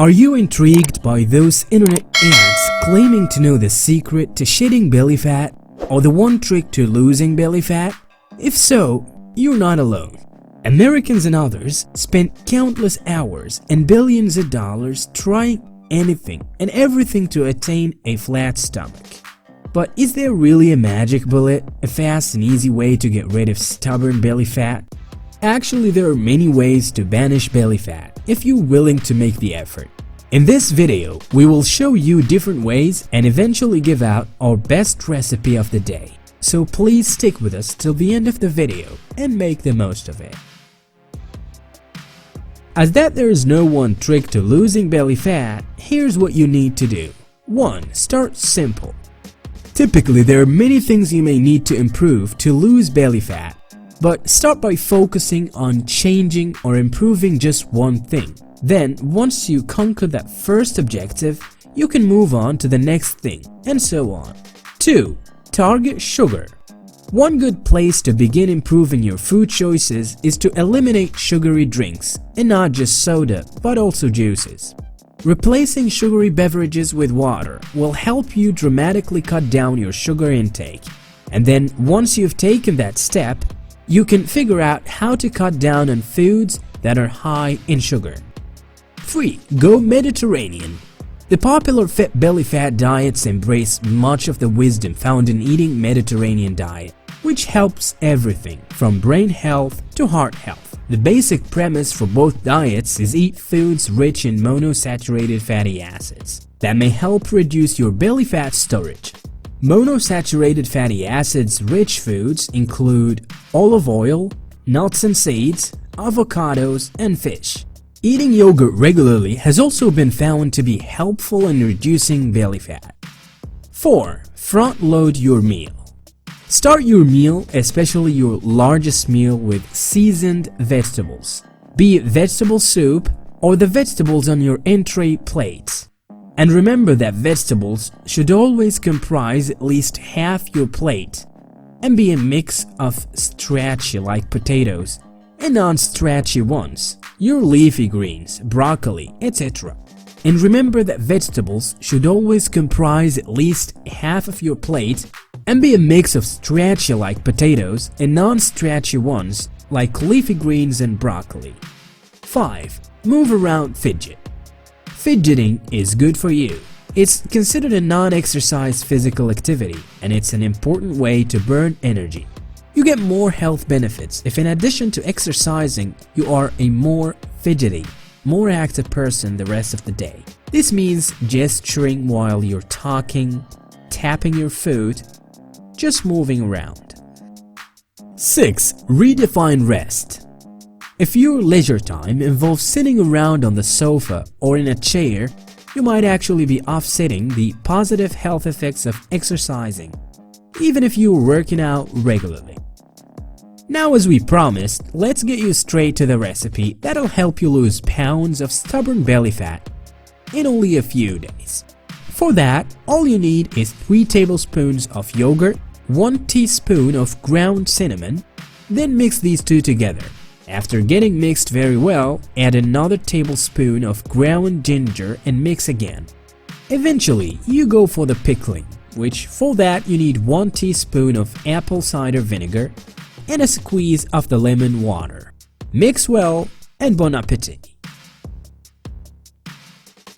Are you intrigued by those internet ads claiming to know the secret to shedding belly fat or the one trick to losing belly fat? If so, you're not alone. Americans and others spend countless hours and billions of dollars trying anything and everything to attain a flat stomach. But is there really a magic bullet, a fast and easy way to get rid of stubborn belly fat? Actually, there are many ways to banish belly fat if you're willing to make the effort. In this video, we will show you different ways and eventually give out our best recipe of the day. So please stick with us till the end of the video and make the most of it. As that there is no one trick to losing belly fat, here's what you need to do. 1. Start simple. Typically, there are many things you may need to improve to lose belly fat, but start by focusing on changing or improving just one thing. Then, once you conquer that first objective, you can move on to the next thing, and so on. 2. Target sugar. One good place to begin improving your food choices is to eliminate sugary drinks, and not just soda, but also juices. Replacing sugary beverages with water will help you dramatically cut down your sugar intake. And then, once you've taken that step, you can figure out how to cut down on foods that are high in sugar. 3. Go Mediterranean. The popular belly fat diets embrace much of the wisdom found in eating Mediterranean diet, which helps everything from brain health to heart health. The basic premise for both diets is eat foods rich in monosaturated fatty acids that may help reduce your belly fat storage. Monosaturated fatty acids rich foods include olive oil, nuts and seeds, avocados, and fish. Eating yogurt regularly has also been found to be helpful in reducing belly fat. 4. Front load your meal. Start your meal, especially your largest meal, with seasoned vegetables, be it vegetable soup or the vegetables on your entree plates. And remember that vegetables should always comprise at least half your plate and be a mix of stretchy like potatoes and non-stretchy ones, your leafy greens, broccoli, etc. And remember that vegetables should always comprise at least half of your plate and be a mix of stretchy like potatoes and non-stretchy ones like leafy greens and broccoli. 5. Move around fidget. Fidgeting is good for you. It's considered a non-exercise physical activity, and it's an important way to burn energy. You get more health benefits if in addition to exercising, you are a more fidgety, more active person the rest of the day. This means gesturing while you're talking, tapping your foot, just moving around. 6. Redefine rest. If your leisure time involves sitting around on the sofa or in a chair, you might actually be offsetting the positive health effects of exercising, even if you're working out regularly. Now, as we promised, let's get you straight to the recipe that'll help you lose pounds of stubborn belly fat in only a few days. For that, all you need is 3 tablespoons of yogurt, 1 teaspoon of ground cinnamon, then mix these two together. After getting mixed very well, add another tablespoon of ground ginger and mix again. Eventually, you go for the pickling, which for that you need 1 teaspoon of apple cider vinegar and a squeeze of the lemon water. Mix well and bon appetit!